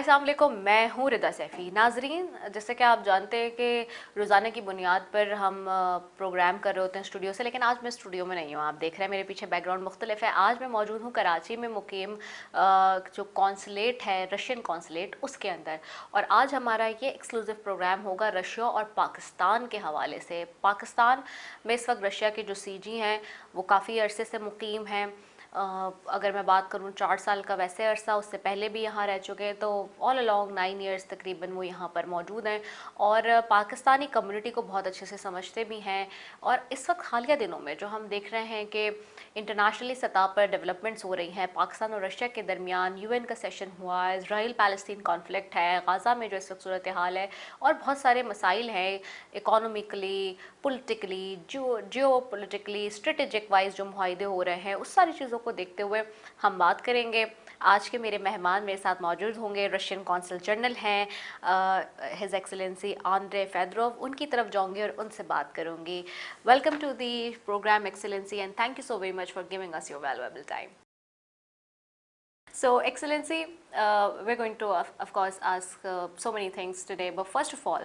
अस्सलाम वालेकुम, मैं हूँ रिदा सैफ़ी। नाज़रीन, जैसे कि आप जानते हैं कि रोज़ाना की बुनियाद पर हम प्रोग्राम कर रहे होते हैं स्टूडियो से, लेकिन आज मैं स्टूडियो में नहीं हूँ। आप देख रहे हैं मेरे पीछे बैकग्राउंड मुख्तलिफ है। आज मैं मौजूद हूँ कराची में मुकीम जो कॉन्सुलेट है, रशियन कॉन्सुलेट, उसके अंदर। और आज हमारा ये एक्सक्लूसिव प्रोग्राम होगा रशिया और पाकिस्तान के हवाले से। पाकिस्तान में इस वक्त रशिया के जो सीजी हैं वो काफ़ी अरसे से मुकीम हैं। अगर मैं बात करूँ 4 साल का वैसे अरसा, उससे पहले भी यहाँ रह चुके हैं, तो ऑल अलॉन्ग 9 ईयर्स तकरीबन वो यहाँ पर मौजूद हैं और पाकिस्तानी कम्युनिटी को बहुत अच्छे से समझते भी हैं। और इस वक्त हालिया दिनों में जो हम देख रहे हैं कि इंटरनेशनली सतह पर डेवलपमेंट्स हो रही हैं, पाकिस्तान और रशिया के दरमियान यूएन का सेशन हुआ, इसराइल पैलेस्तीन कॉन्फ्लिक्ट है, गाज़ा में जो इस वक्त सूरत हाल है, और बहुत सारे मसाइल हैं इकोनॉमिकली, पॉलिटिकली, जियो पोलिटिकली, स्ट्रेटेजिक वाइज जो मुआहदे हो रहे हैं, उस सारी चीज़ों को देखते हुए हम बात करेंगे। आज के मेरे मेहमान मेरे साथ मौजूद होंगे, रशियन कौंसल जनरल हैं हिज एक्सेलेंसी आंद्रे फेदरोव। उनकी तरफ जाऊंगी और उनसे बात करूंगी। Welcome to the program excellency and thank you so very much for giving us your valuable time. So, Excellency, we're going to, of course, ask so many things today. But first of all,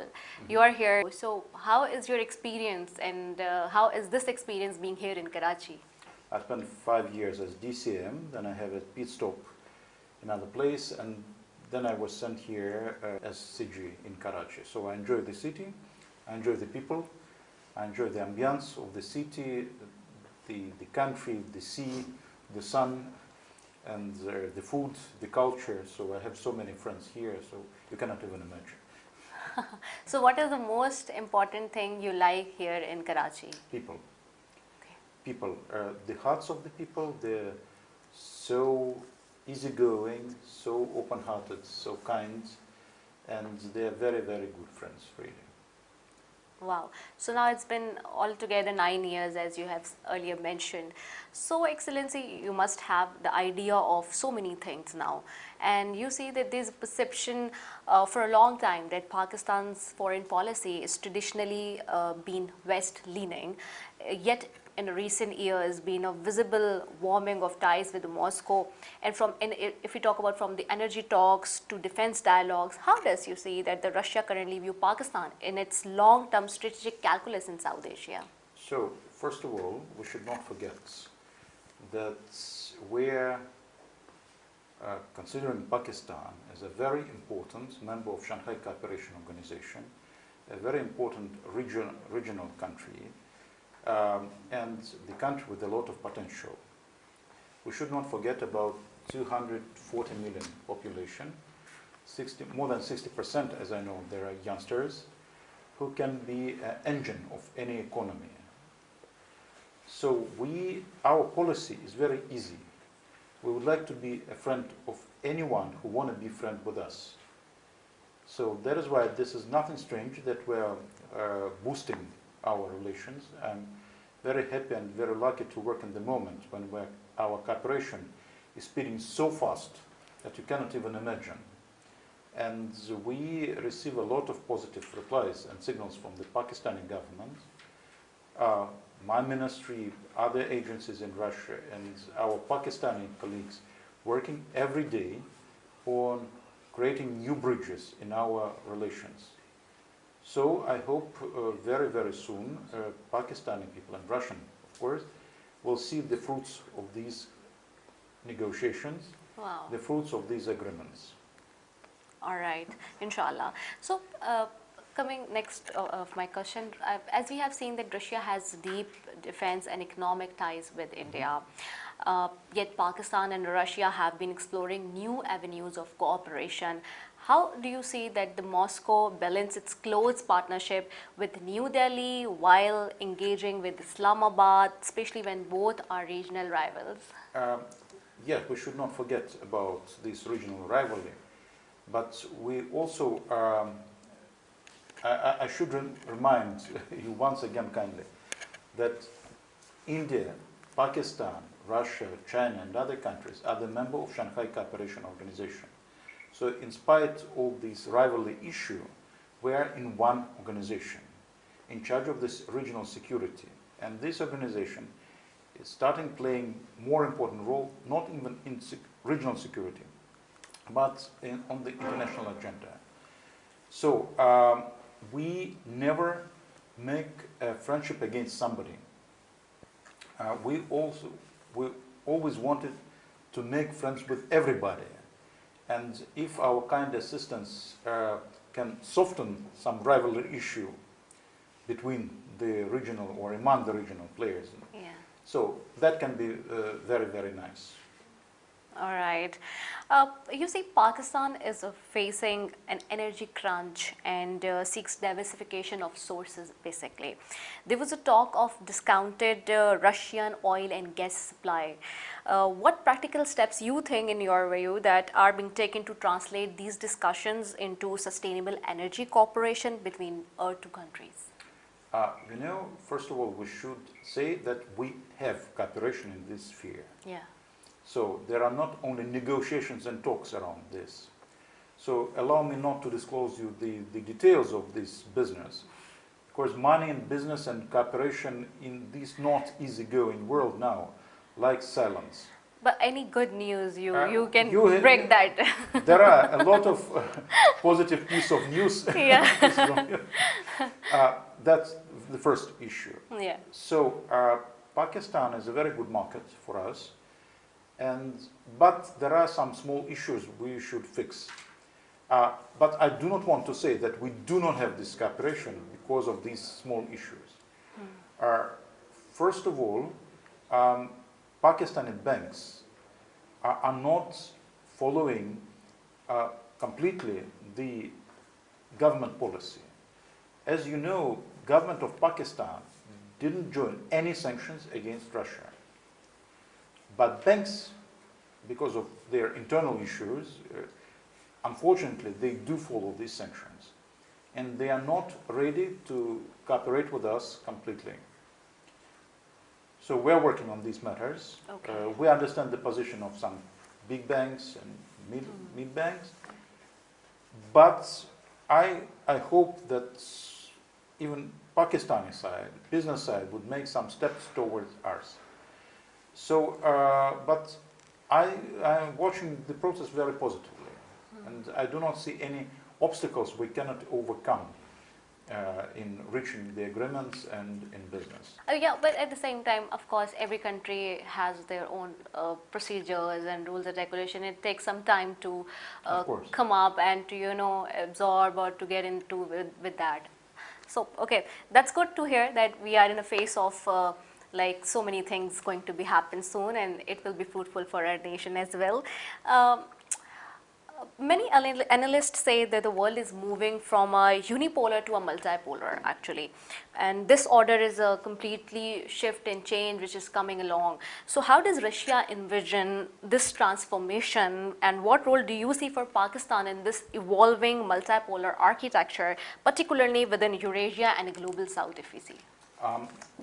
you are here. So, how is your experience, and how is this experience being here in Karachi? I spent 5 years as DCM, then I have a pit stop in another place, and then I was sent here as CG in Karachi. So I enjoy the city, I enjoy the people, I enjoy the ambience of the city, the country, the sea, the sun, and the food, the culture. So I have so many friends here, so you cannot even imagine. So what is the most important thing you like here in Karachi? People. People, the hearts of the people, they're so easygoing, so open-hearted, so kind, and they're very, very good friends, really. Wow. So now it's been altogether 9 years, as you have earlier mentioned. So, Excellency, you must have the idea of so many things now. And you see that there's a perception for a long time that Pakistan's foreign policy is traditionally been West-leaning, yet in recent years been a visible warming of ties with Moscow. And if we talk about from the energy talks to defense dialogues, how does you see that the Russia currently view Pakistan in its long-term strategic calculus in South Asia? So, first of all, we should not forget that we're considering Pakistan as a very important member of Shanghai Cooperation Organization, a very important regional country, and the country with a lot of potential. We should not forget about 240 million population, more than 60%, as I know, there are youngsters who can be an engine of any economy. So our policy is very easy. We would like to be a friend of anyone who want to be friend with us. So that is why this is nothing strange that we are boosting our relations. I'm very happy and very lucky to work in the moment when our cooperation is speeding so fast that you cannot even imagine. And we receive a lot of positive replies and signals from the Pakistani government, my ministry, other agencies in Russia, and our Pakistani colleagues working every day on creating new bridges in our relations. So I hope very, very soon Pakistani people and Russian, of course, will see the fruits of these negotiations, Wow. the fruits of these agreements. All right, inshallah. So coming next of my question, as we have seen that Russia has deep defense and economic ties with India, yet Pakistan and Russia have been exploring new avenues of cooperation. How do you see that the Moscow balance its close partnership with New Delhi while engaging with Islamabad, especially when both are regional rivals? Yes, we should not forget about this regional rivalry, but we also, I should remind you once again kindly that India, Pakistan, Russia, China, and other countries are the member of Shanghai Cooperation Organization. So in spite of this rivalry issue, we are in one organization in charge of this regional security. And this organization is starting playing more important role, not even in regional security, but on the international agenda. So we never make a friendship against somebody. We always wanted to make friends with everybody. And if our kind assistance can soften some rivalry issue between the regional or among the regional players, Yeah. so that can be very, very nice. All right. You see, Pakistan is facing an energy crunch and seeks diversification of sources, basically. There was a talk of discounted Russian oil and gas supply. What practical steps you think, in your view, that are being taken to translate these discussions into sustainable energy cooperation between our two countries? You know, first of all, we should say that we have cooperation in this sphere. Yeah. So there are not only negotiations and talks around this. So allow me not to disclose you the details of this business. Of course, money and business and cooperation in this not easygoing world now, like silence. But any good news you can you break that? There are a lot of positive piece of news. Yeah. That's the first issue. Yeah. So Pakistan is a very good market for us. But there are some small issues we should fix. But I do not want to say that we do not have this cooperation because of these small issues. First of all, Pakistani banks are not following completely the government policy. As you know, government of Pakistan didn't join any sanctions against Russia. But banks, because of their internal issues, unfortunately, they do follow these sanctions. And they are not ready to cooperate with us completely. So we're working on these matters. Okay. We understand the position of some big banks and mid banks. But I hope that even Pakistani side, business side, would make some steps towards ours. So, but I'm watching the process very positively, and I do not see any obstacles we cannot overcome in reaching the agreements and in business. Yeah, but at the same time, of course, every country has their own procedures and rules and regulation. It takes some time to come up and to absorb or to get into with that. So, okay, that's good to hear that we are in a phase of like so many things going to be happen soon, and it will be fruitful for our nation as well. Many analysts say that the world is moving from a unipolar to a multipolar, actually, and this order is a completely shift and change which is coming along. So how does Russia envision this transformation, and what role do you see for Pakistan in this evolving multipolar architecture, particularly within Eurasia and Global South, if we see?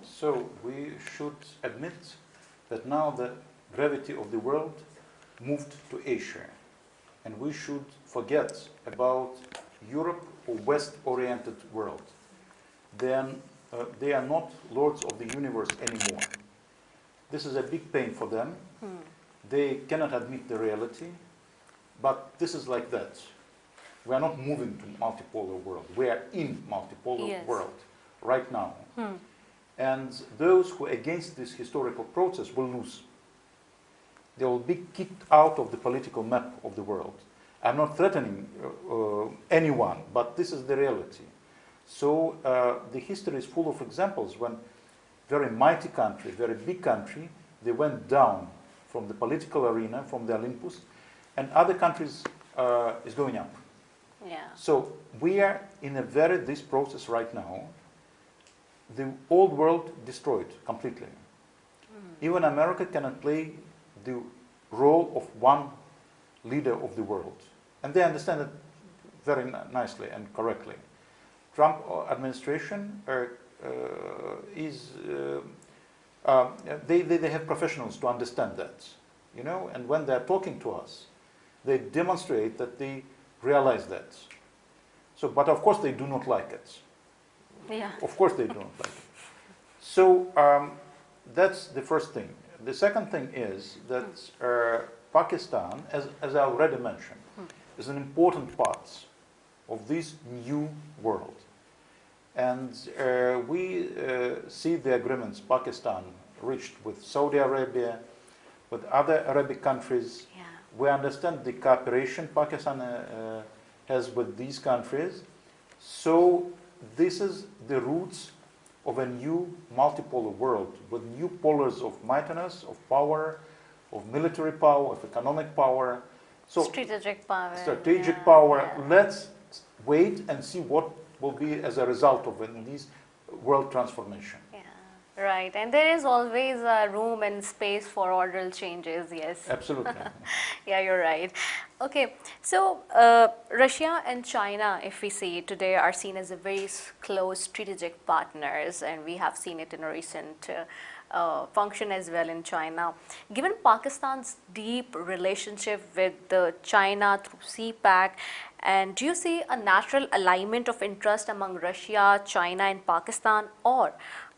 So we should admit that now the gravity of the world moved to Asia, and we should forget about Europe or West-oriented world. Then they are not lords of the universe anymore. This is a big pain for them. They cannot admit the reality, but this is like that. We are not moving to multipolar world. We are in multipolar world right now. And those who are against this historical process will lose. They will be kicked out of the political map of the world. I'm not threatening anyone, but this is the reality. So the history is full of examples when very mighty country, very big country, they went down from the political arena, from the Olympus, and other countries is going up. Yeah. So we are in this process right now. The old world destroyed completely. Even America cannot play the role of one leader of the world. And they understand it very nicely and correctly. Trump administration they have professionals to understand that, and when they're talking to us, they demonstrate that they realize that. So, but of course they do not like it. Yeah. Of course they don't like it. So that's the first thing. The second thing is that Pakistan, as I already mentioned, is an important part of this new world. And we see the agreements Pakistan reached with Saudi Arabia, with other Arabic countries. Yeah. We understand the cooperation Pakistan has with these countries. So this is the roots of a new multipolar world with new polars of mightiness, of power, of military power, of economic power. So Strategic power. strategic Yeah, power. yeah. Let's wait and see what will be as a result of this world transformation. Yeah, right. And there is always room and space for orderal changes, yes. Absolutely. Yeah, you're right. Okay, so Russia and China, if we see today, are seen as a very close strategic partners, and we have seen it in a recent function as well in China. Given Pakistan's deep relationship with China through CPAC, and do you see a natural alignment of interest among Russia, China, and Pakistan, or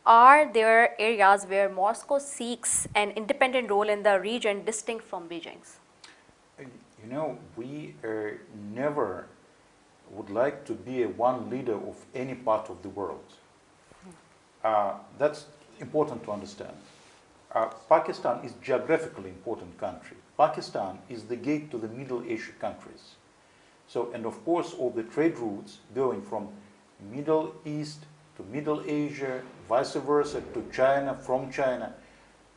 are there areas where Moscow seeks an independent role in the region distinct from Beijing's? You know, we never would like to be a one leader of any part of the world. That's important to understand. Pakistan is geographically important country. Pakistan is the gate to the Middle Asia countries. So, and of course, all the trade routes going from Middle East to Middle Asia, vice versa, to China, from China,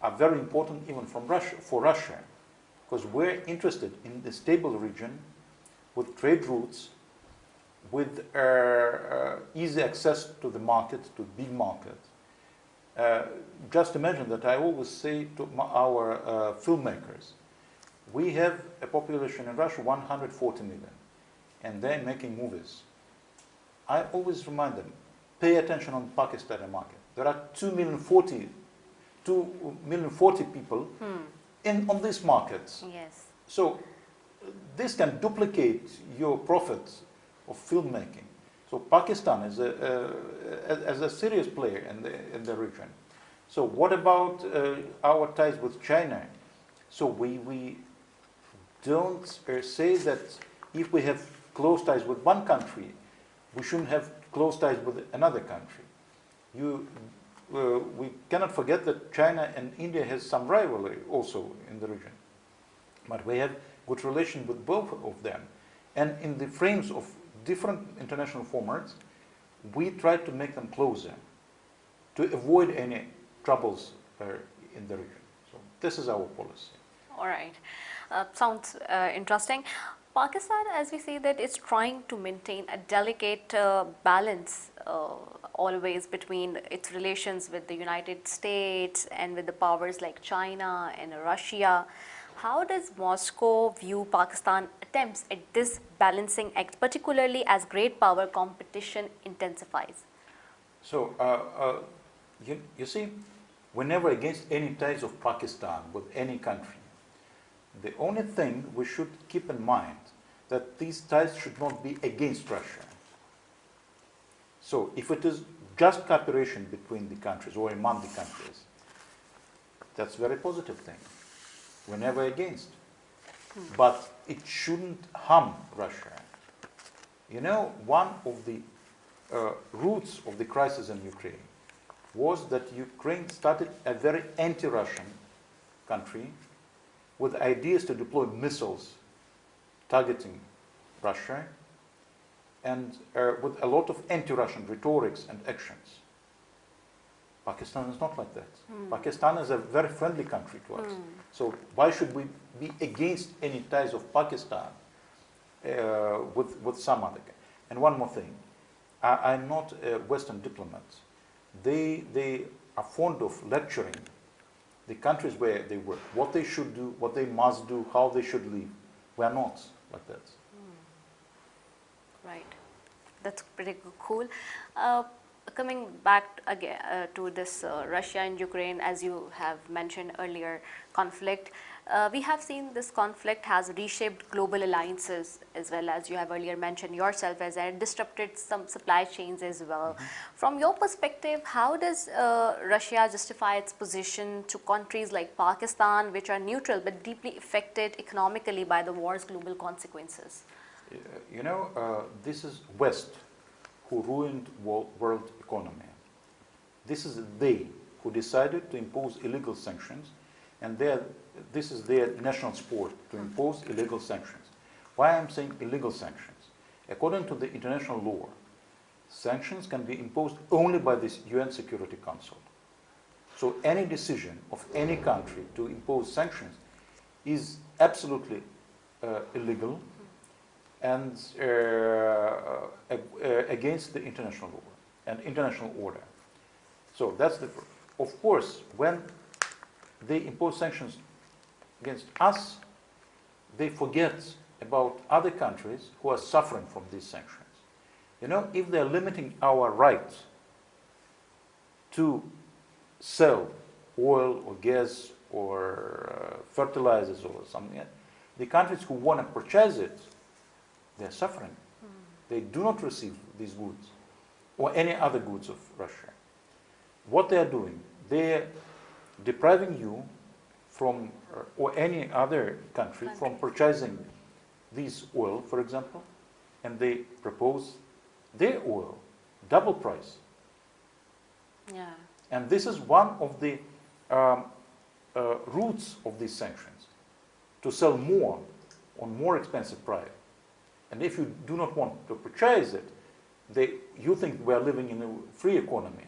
are very important even from Russia, for Russia, because we're interested in the stable region with trade routes, with easy access to the market, to big market. Just imagine that I always say to our filmmakers, we have a population in Russia 140 million, and they're making movies. I always remind them, pay attention on the Pakistani market. There are 2,040,000 people on these markets. Yes. So this can duplicate your profits of filmmaking. So Pakistan is a serious player in the region. So what about our ties with China? So we don't say that if we have close ties with one country, we shouldn't have close ties with another country. We cannot forget that China and India has some rivalry also in the region. But we have good relation with both of them. And in the frames of different international formats, we try to make them closer to avoid any troubles in the region. So this is our policy. All right. Sounds interesting. Pakistan, as we see that, is trying to maintain a delicate balance always between its relations with the United States and with the powers like China and Russia. How does Moscow view Pakistan attempts at this balancing act, particularly as great power competition intensifies? So, you see, we're never against any ties of Pakistan with any country. The only thing we should keep in mind that these ties should not be against Russia. So if it is just cooperation between the countries or among the countries, that's a very positive thing. We're never against. But it shouldn't harm Russia. You know, one of the roots of the crisis in Ukraine was that Ukraine started a very anti-Russian country with ideas to deploy missiles targeting Russia and with a lot of anti-Russian rhetorics and actions. Pakistan is not like that. Pakistan is a very friendly country to us. So why should we be against any ties of Pakistan with some other? And one more thing, I'm not a Western diplomat. They are fond of lecturing the countries where they work, what they should do, what they must do, how they should live. We are not like that. Right. That's pretty cool. Coming back again to this Russia and Ukraine, as you have mentioned earlier, conflict, we have seen this conflict has reshaped global alliances, as well as you have earlier mentioned yourself, as it disrupted some supply chains as well. From your perspective, how does Russia justify its position to countries like Pakistan, which are neutral but deeply affected economically by the war's global consequences? You know, this is West who ruined world economy. This is they who decided to impose illegal sanctions, and this is their national sport, to impose illegal sanctions. Why I'm saying illegal sanctions? According to the international law, sanctions can be imposed only by the UN Security Council. So any decision of any country to impose sanctions is absolutely illegal and against the international law and international order. So that's the first. Of course, when they impose sanctions against us, they forget about other countries who are suffering from these sanctions. You know, if they're limiting our right to sell oil or gas or fertilizers or something, the countries who want to purchase it, they're suffering. They do not receive these goods or any other goods of Russia. What they are doing, they're depriving you from, or any other country, from purchasing these oil, for example, and they propose their oil double price. Yeah. And this is one of the roots of these sanctions, to sell more on more expensive price. And if you do not want to purchase it, you think we are living in a free economy.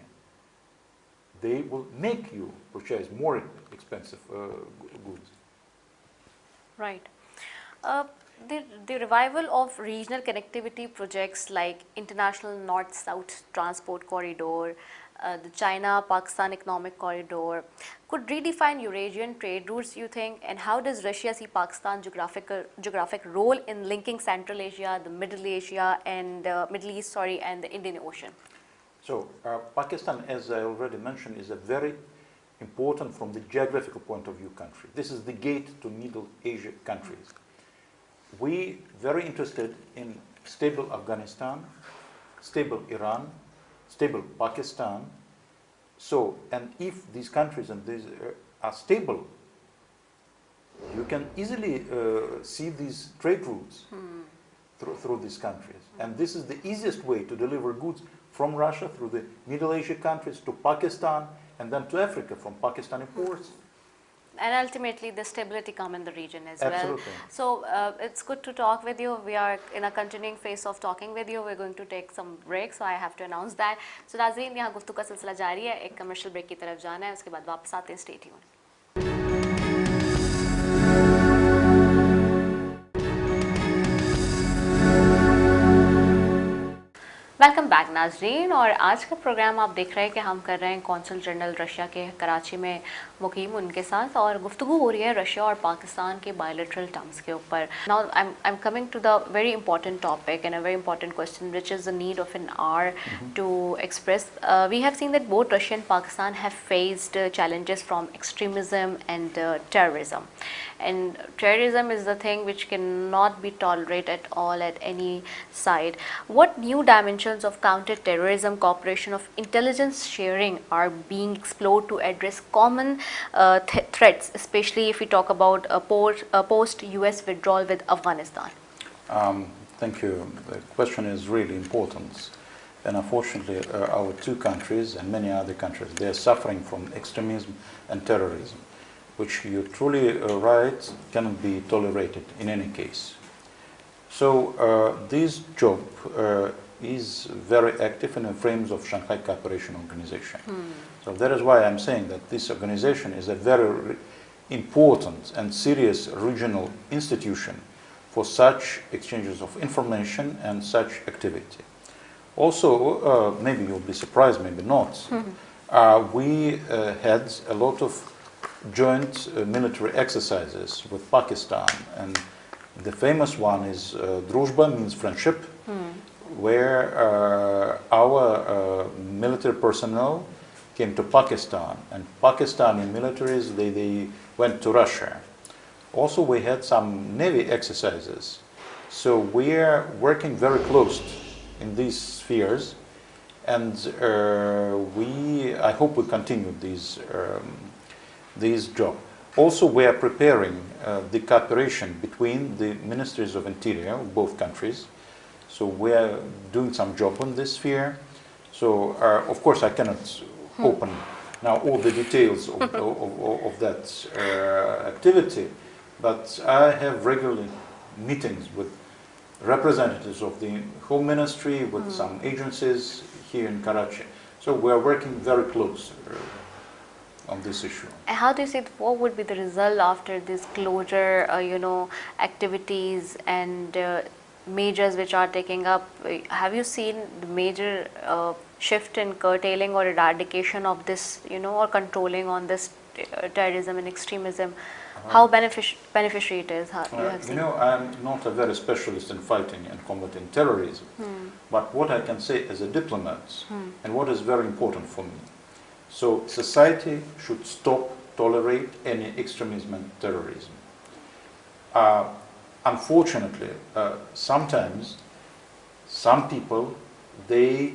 They will make you purchase more expensive goods. Right. The revival of regional connectivity projects like International North-South Transport Corridor, the China-Pakistan Economic Corridor, could redefine Eurasian trade routes, you think? And how does Russia see Pakistan's geographic role in linking Central Asia, the Middle East, and the Indian Ocean? So Pakistan, as I already mentioned, is a very important from the geographical point of view country. This is the gate to Middle Asia countries. We very interested in stable Afghanistan, stable Iran, stable Pakistan. So, and if these countries and these are stable, you can easily see these trade routes through these countries. And this is the easiest way to deliver goods from Russia through the Middle Asia countries to Pakistan and then to Africa from Pakistani ports. And ultimately, the stability come in the region as Absolutely. well. So it's good to talk with you. We are in a continuing phase of talking with you. We're going to take some break, so I have to announce that. So नाज़रीन, यहाँ गुफ्तगू का सिलसिला जारी है. एक commercial break की तरफ जाना है. उसके बाद वापस आते हैं. Stay tuned. वेलकम बैक नाजरीन, और आज का प्रोग्राम आप देख रहे हैं कि हम कर रहे हैं कौंसल जनरल रशिया के कराची में मुकीम उनके साथ, और गुफ्तगू हो रही है रशिया और पाकिस्तान के बायलैटरल टर्म्स के ऊपर. Now I am coming to the very important topic and a very important question which is the need of an hour to express. We have seen that both Russia and Pakistan have faced challenges from extremism and terrorism. And terrorism is the thing which cannot be tolerated at all at any side. What new dimensions of counter-terrorism cooperation of intelligence sharing are being explored to address common threats, especially if we talk about a post-US withdrawal with Afghanistan? Thank you. The question is really important. And unfortunately, our two countries and many other countries, they are suffering from extremism and terrorism, which you're truly right, cannot be tolerated in any case. So this job is very active in the frames of Shanghai Cooperation Organization. So that is why I'm saying that this organization is a very important and serious regional institution for such exchanges of information and such activity. Also, maybe you'll be surprised, maybe not, we had a lot of joint military exercises with Pakistan, and the famous one is Druzhba, means friendship, where our military personnel came to Pakistan, and Pakistani militaries, they went to Russia. Also, we had some Navy exercises, so we are working very close in these spheres, and I hope we continue these job. Also, we are preparing the cooperation between the ministries of interior of both countries. So we are doing some job on this sphere. So, of course, I cannot open now all the details of that activity, but I have regularly meetings with representatives of the Home Ministry, with some agencies here in Karachi. So we are working very close on this issue. And how do you see what would be the result after this closure, activities and measures which are taking up? Have you seen the major shift in curtailing or eradication of this, or controlling on this terrorism and extremism? How beneficiary it is? How you have seen? I'm not a very specialist in fighting and combating terrorism, but what I can say as a diplomat, and what is very important for me, so society should stop tolerate any extremism and terrorism. Unfortunately, sometimes some people, they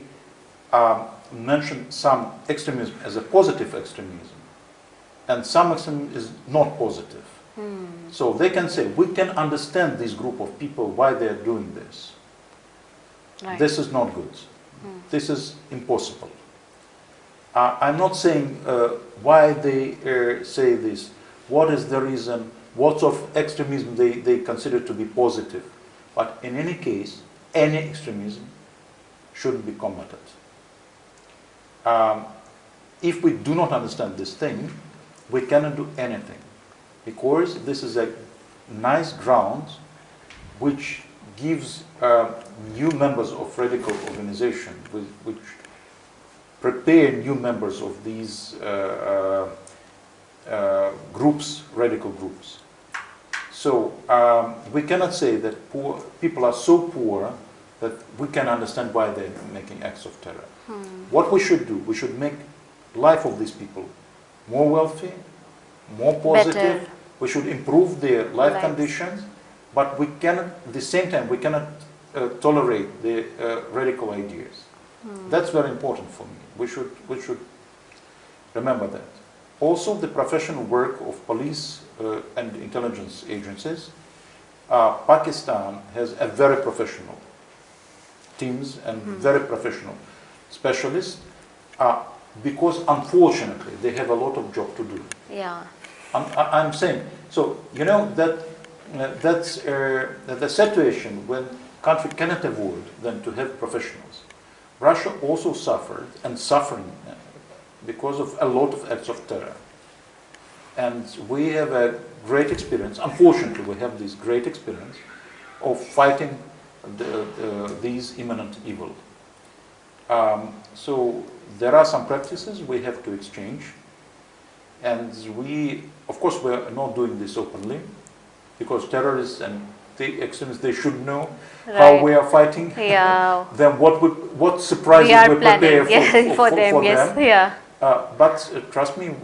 mention some extremism as a positive extremism, and some extremism is not positive. So they can say, we can understand this group of people, why they are doing this. Right. This is not good. This is impossible. I'm not saying why they say this, what is the reason, what sort of extremism they consider to be positive. But in any case, any extremism shouldn't be combated. If we do not understand this thing, we cannot do anything, because this is a nice ground which gives new members of radical organization, which prepare new members of these groups, radical groups. So we cannot say that people are so poor that we can understand why they're making acts of terror. What we should do, we should make life of these people more wealthy, more positive. Better. We should improve their life Lives. conditions, but we cannot, at the same time, we cannot tolerate the radical ideas. That's very important for me. We should remember that. Also, the professional work of police and intelligence agencies. Pakistan has a very professional teams and very professional specialists, because unfortunately they have a lot of job to do. Yeah. I'm saying, so that's the situation when country cannot avoid than to have professionals. Russia also suffered and suffering because of a lot of acts of terror. And we have a great experience, unfortunately we have this great experience of fighting these imminent evil. So there are some practices we have to exchange, and we, of course, we are not doing this openly, because terrorists and the extremists, they should know how we are fighting. Yeah. Then what surprises we prepare for them. Yes. Yeah. But trust me,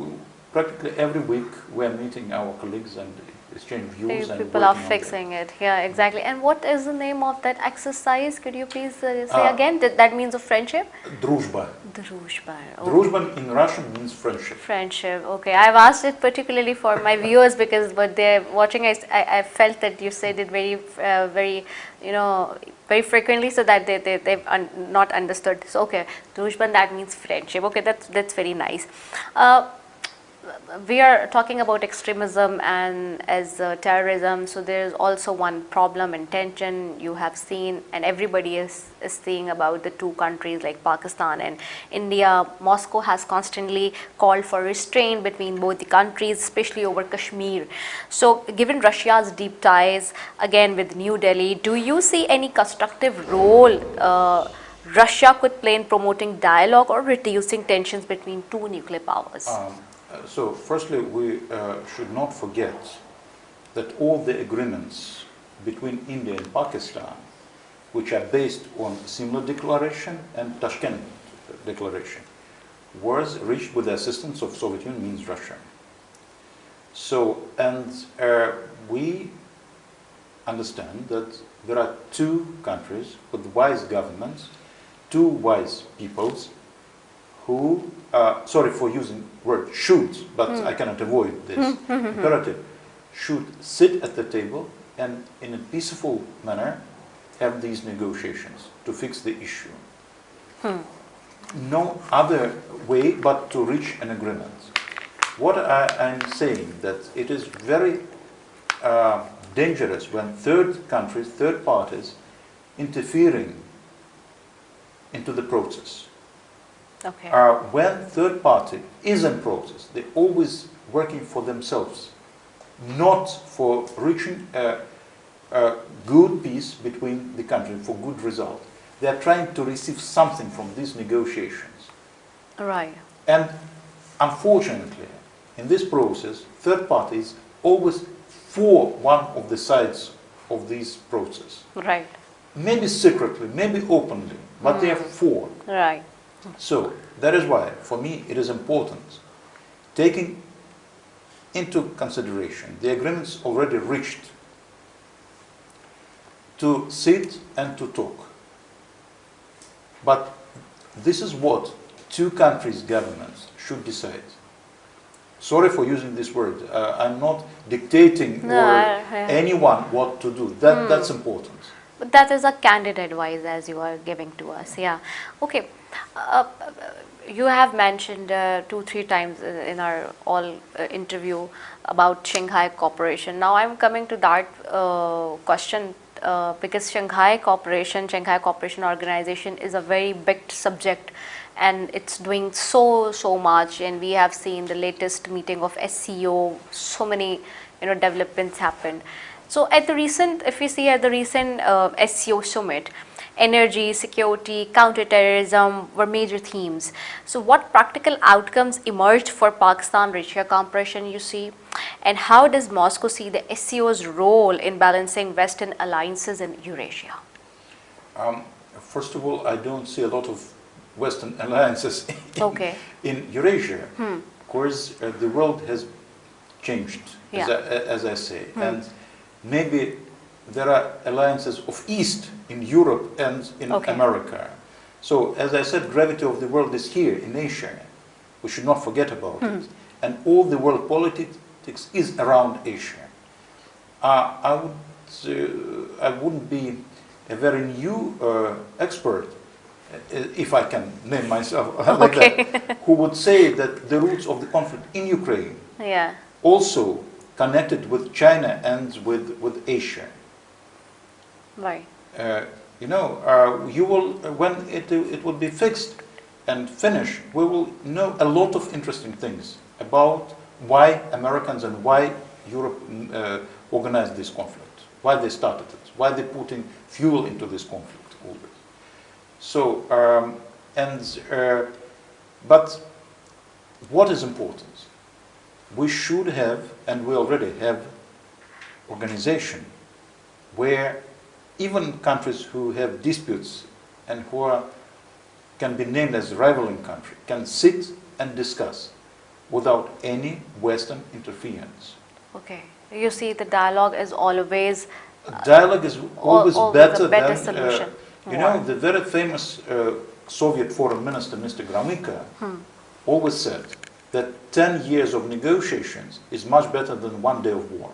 practically every week we are meeting our colleagues and exchange views. People are fixing it. Yeah, exactly. And what is the name of that exercise? Could you please say again? That means of friendship? Druzhba. Druzhba. Okay. Druzhba in Russian means friendship. Friendship. Okay. I've asked it particularly for my viewers, because what they're watching, I felt that you said it very, very frequently, so that they've not understood. So okay, Druzhban, that means friendship. Okay, that's very nice. We are talking about extremism and as terrorism, so there is also one problem and tension you have seen, and everybody is seeing about the two countries like Pakistan and India. Moscow has constantly called for restraint between both the countries, especially over Kashmir. So given Russia's deep ties again with New Delhi, do you see any constructive role Russia could play in promoting dialogue or reducing tensions between two nuclear powers? So firstly, we should not forget that all the agreements between India and Pakistan, which are based on Simla Declaration and Tashkent Declaration, was reached with the assistance of Soviet Union, means Russia. So, and we understand that there are two countries with wise governments, two wise peoples, who, sorry for using word should, but I cannot avoid this imperative, should sit at the table and in a peaceful manner have these negotiations to fix the issue. No other way but to reach an agreement. What I'm saying that it is very dangerous when third countries, third parties interfering into the process. Okay. When third party is in process, they're always working for themselves, not for reaching a good peace between the countries, for good result. They are trying to receive something from these negotiations. Right. And unfortunately, in this process, third parties always for one of the sides of this process. Right. Maybe secretly, maybe openly, but they are for. Right. So that is why, for me, it is important, taking into consideration the agreements already reached, to sit and to talk. But this is what two countries' governments should decide. Sorry for using this word. I'm not dictating anyone what to do. That's important. But that is a candid advice as you are giving to us. Yeah. Okay. You have mentioned 2-3 times in our interview about Shanghai Cooperation. Now I'm coming to that question because Shanghai Cooperation Organization is a very big subject, and it's doing so much, and we have seen the latest meeting of SCO, so many developments happened. So at the recent, if we see at the recent SCO summit, energy, security, counterterrorism were major themes. So what practical outcomes emerged for Pakistan-Russia cooperation, you see? And how does Moscow see the SCO's role in balancing Western alliances in Eurasia? First of all, I don't see a lot of Western alliances in Eurasia. Of course, the world has changed, as I say. And maybe there are alliances of East in Europe and in America. So, as I said, gravity of the world is here in Asia. We should not forget about it. And all the world politics is around Asia. I wouldn't be a very new expert, if I can name myself like that, who would say that the roots of the conflict in Ukraine also connected with China and with Asia. Right. You will, when it will be fixed and finished, we will know a lot of interesting things about why Americans and why Europe organized this conflict, why they started it, why they're putting fuel into this conflict always. So, but what is important? We should have, and we already have, organization where even countries who have disputes and who can be named as rivaling country can sit and discuss without any Western interference. Okay. You see, the dialogue is always dialogue is always better than solution. The very famous Soviet foreign minister, Mr. Gromyko, always said that 10 years of negotiations is much better than 1 day of war.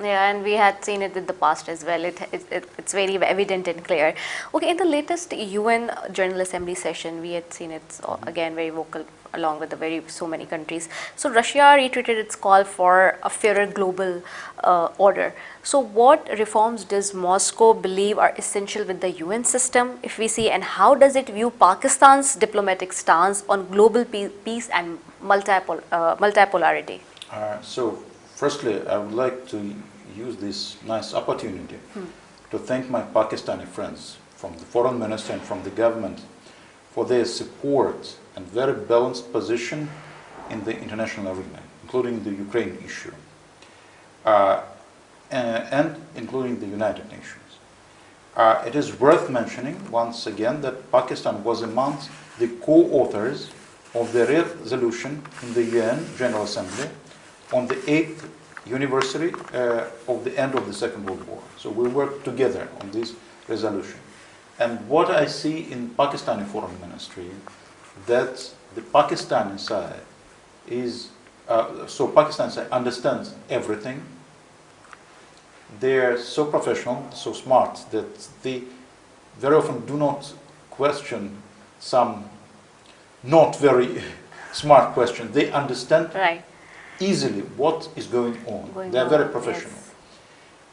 Yeah, and we had seen it in the past as well. It's very evident and clear. Okay, in the latest UN General Assembly session, we had seen it again very vocal along with so many countries. So Russia reiterated its call for a fairer global order. So what reforms does Moscow believe are essential with the UN system, if we see, and how does it view Pakistan's diplomatic stance on global peace and multipolarity? So firstly, I would like to use this nice opportunity to thank my Pakistani friends from the foreign minister and from the government for their support and very balanced position in the international arena, including the Ukraine issue, and including the United Nations. It is worth mentioning once again that Pakistan was amongst the co-authors of the resolution in the UN General Assembly on the 8th anniversary of the end of the Second World War. So we worked together on this resolution. And what I see in Pakistani Foreign Ministry, that the Pakistani side is, so Pakistan side understands everything. They're so professional, so smart, that they very often do not question some not very smart questions. They understand Right. easily what is going on. They're very professional. Yes.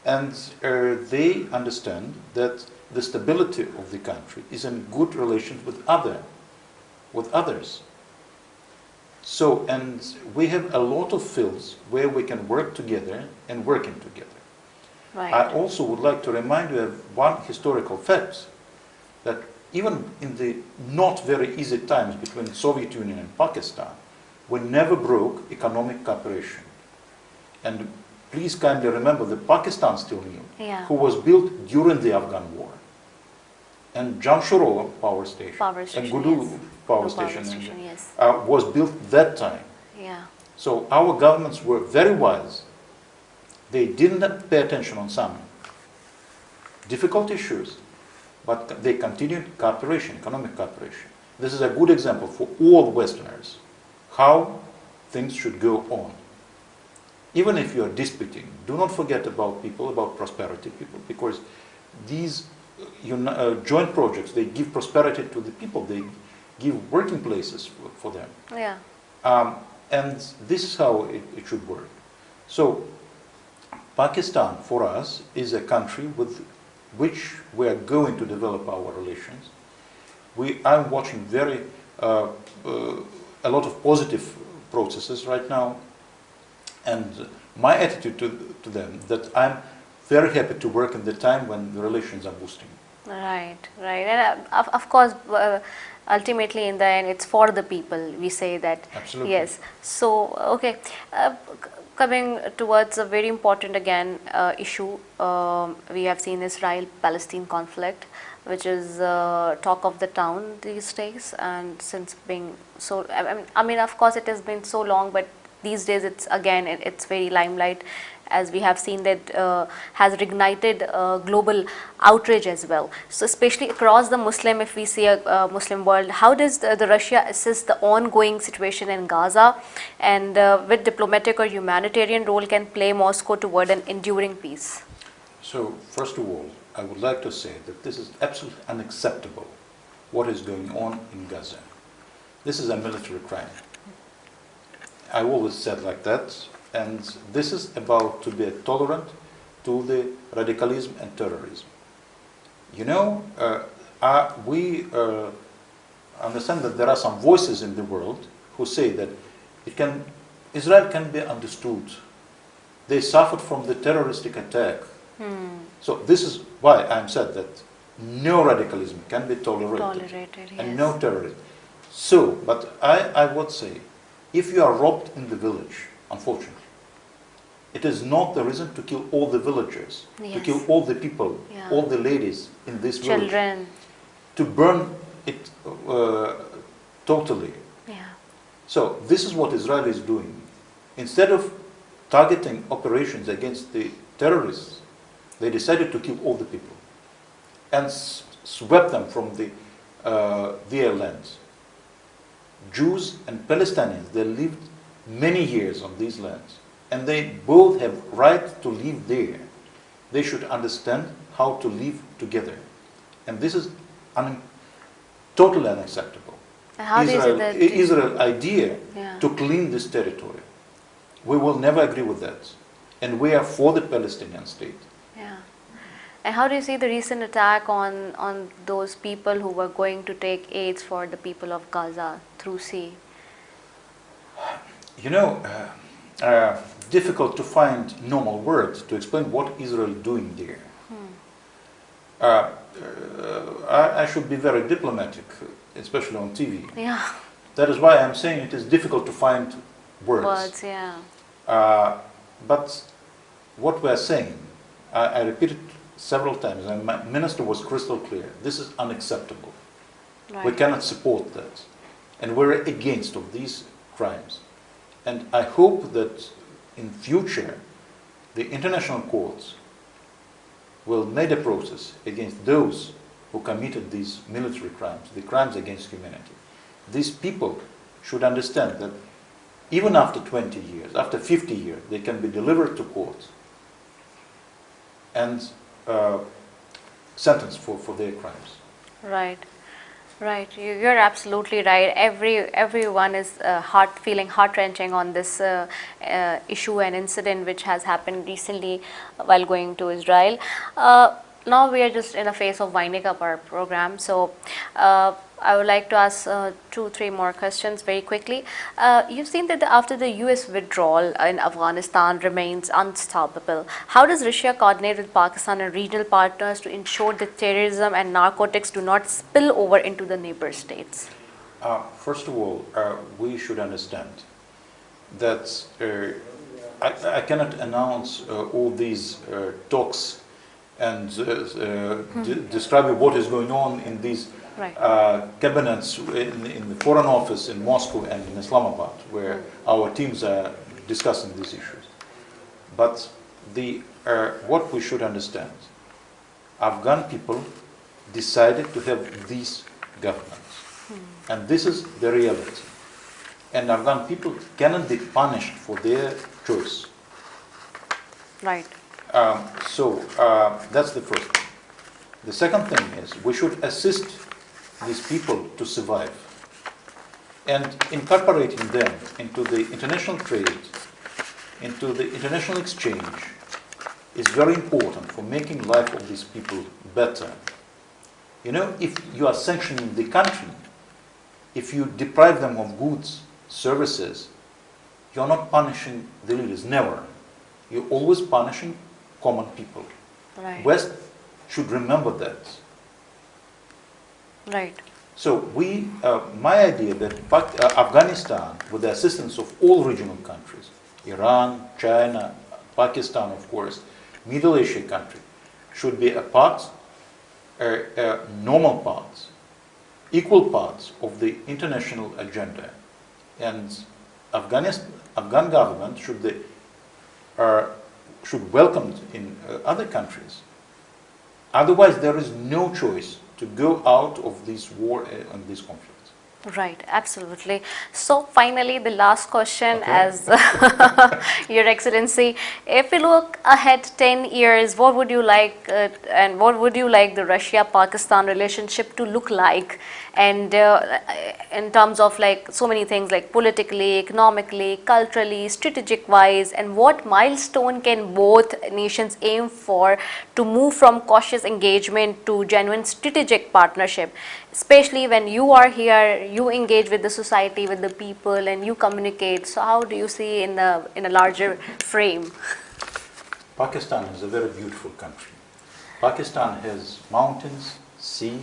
And they understand that the stability of the country is in good relations with others. So, and we have a lot of fields where we can work together and working together. Right. I also would like to remind you of one historical fact, that even in the not very easy times between Soviet Union and Pakistan, we never broke economic cooperation. And please kindly remember the Pakistan Steel Mill, Yeah. who was built during the Afghan War. And Jamshoro Power Station, and Gudu yes. Power No Station, yes. was built that time. Yeah. So our governments were very wise. They didn't pay attention on some difficult issues, but they continued cooperation, economic cooperation. This is a good example for all Westerners, how things should go on. Even if you are disputing, do not forget about people, about prosperity people, because these joint projects, they give prosperity to the people, they give working places for them. Yeah. And this is how it should work. So Pakistan, for us, is a country with which we are going to develop our relations. I'm watching a lot of positive processes right now, and my attitude to them, that I'm very happy to work in the time when the relations are boosting. Right, right. And of course, ultimately in the end, it's for the people, we say that. Absolutely. Yes. So, okay. Coming towards a very important again issue, we have seen Israel-Palestine conflict, which is talk of the town these days, and since being so, I mean, of course, it has been so long, but these days it's very limelight, as we have seen that has reignited global outrage as well. So especially across the Muslim, if we see a Muslim world, how does the Russia assess the ongoing situation in Gaza, and with diplomatic or humanitarian role can play Moscow toward an enduring peace? So first of all, I would like to say that this is absolutely unacceptable, what is going on in Gaza. This is a military crime. I always said like that, and this is about to be tolerant to the radicalism and terrorism. You know, we understand that there are some voices in the world who say that Israel can be understood. They suffered from the terroristic attack. So this is why I'm said that no radicalism can be tolerated and yes. no terrorism. So, but I would say, if you are robbed in the village, unfortunately, it is not the reason to kill all the villagers, yes. to kill all the people, all the ladies in this village, to burn it totally. Yeah. So this is what Israel is doing. Instead of targeting operations against the terrorists, they decided to kill all the people and swept them from their lands. Jews and Palestinians, they lived many years on these lands, and they both have right to live there. They should understand how to live together, and this is totally unacceptable. How Israel idea to clean this territory, we will never agree with that, and we are for the Palestinian state. Yeah. And how do you see the recent attack on those people who were going to take aids for the people of Gaza through sea? You know, difficult to find normal words to explain what Israel is doing there. I should be very diplomatic, especially on TV. Yeah. That is why I'm saying it is difficult to find words. Words, yeah. But what we are saying, I repeat it several times, and my minister was crystal clear. This is unacceptable. Right. We cannot support that, and we're against of these crimes. And I hope that in future, the international courts will make a process against those who committed these military crimes, the crimes against humanity. These people should understand that even after 20 years, after 50 years, they can be delivered to court and sentenced for their crimes. Right. Right, you're absolutely right. Everyone is feeling heart-wrenching on this issue and incident which has happened recently while going to Israel. Now we are just in a phase of winding up our program, so I would like to ask 2-3 more questions very quickly. You've seen that after the US withdrawal in Afghanistan remains unstoppable, how does Russia coordinate with Pakistan and regional partners to ensure that terrorism and narcotics do not spill over into the neighbor states? First of all, we should understand that I cannot announce all these talks and describe what is going on in these cabinets in the Foreign Office in Moscow and in Islamabad, where our teams are discussing these issues. But what we should understand, Afghan people decided to have these governments. And this is the reality. And Afghan people cannot be punished for their choice. Right. That's the first thing. The second thing is we should assist these people to survive. And incorporating them into the international trade, into the international exchange, is very important for making life of these people better. You know, if you are sanctioning the country, if you deprive them of goods, services, you're not punishing the leaders, never. You're always punishing common people. Right. West should remember that. Right. So my idea that Afghanistan, with the assistance of all regional countries, Iran, China, Pakistan, of course, Middle Asia country, should be normal parts, equal parts of the international agenda. And Afghan government should welcome it in other countries. Otherwise, there is no choice to go out of this war and this conflict. Right, absolutely. So finally, the last question, as Your Excellency, if we look ahead 10 years, what would you like and what would you like the Russia-Pakistan relationship to look like? And in terms of like so many things like politically, economically, culturally, strategic-wise, and what milestone can both nations aim for to move from cautious engagement to genuine strategic partnership? Especially when you are here, you engage with the society, with the people, and you communicate. So how do you see in a larger frame? Pakistan is a very beautiful country. Pakistan has mountains, sea,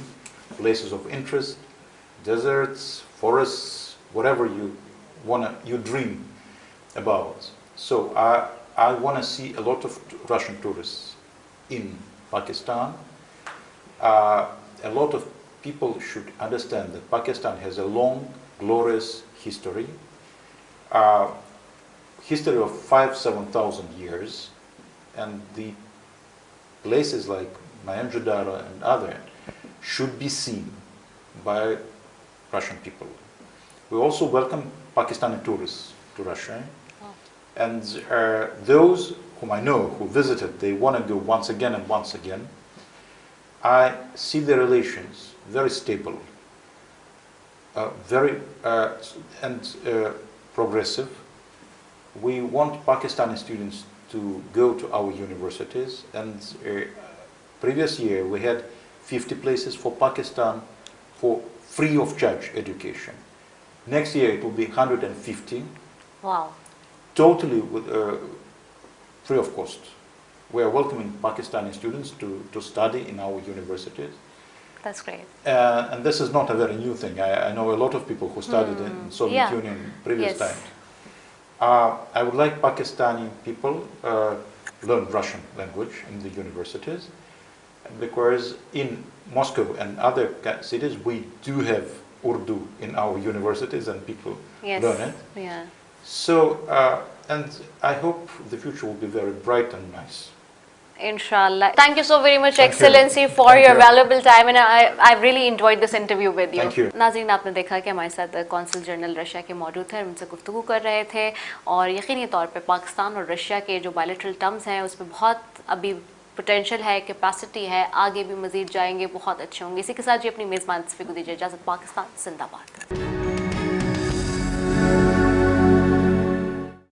places of interest, deserts, forests, whatever you dream about. So I want to see a lot of Russian tourists in Pakistan. A lot of people should understand that Pakistan has a long, glorious history, history of 5,000-7,000 years, and the places like Mohenjo-daro and other should be seen by Russian people. We also welcome Pakistani tourists to Russia, and those whom I know who visited, they want to go once again and once again. I see the relations very stable, very progressive. We want Pakistani students to go to our universities, and previous year we had 50 places for Pakistan for free of charge education. Next year it will be 150. Wow. Totally with, free of cost. We are welcoming Pakistani students to study in our universities. That's great. And this is not a very new thing. I know a lot of people who studied in Soviet Union previous times. I would like Pakistani people learn Russian language in the universities, because in Moscow and other cities we do have Urdu in our universities and people learn it. Yeah. So, and I hope the future will be very bright and nice. Inshallah. Thank you so very much, Thank you. Excellency, for Thank your you. valuable time, and I've really enjoyed this interview with you. Thank you. नाज़रीन, आपने देखा कि हमारे साथ consul general Russia के मौजूद थे, उनसे गुफ्तगू कर रहे थे और यकीनी तौर पे पाकिस्तान और रशिया के जो बायलैटरल टर्म्स हैं उसमें बहुत अभी पोटेंशियल है, कैपेसिटी है, आगे भी मज़ीद जाएंगे, बहुत अच्छे होंगे। इसी के साथ जी अपनी मेज़बान तस्वीर को दीजिए इजाज़त। पाकिस्तान जिंदाबाद।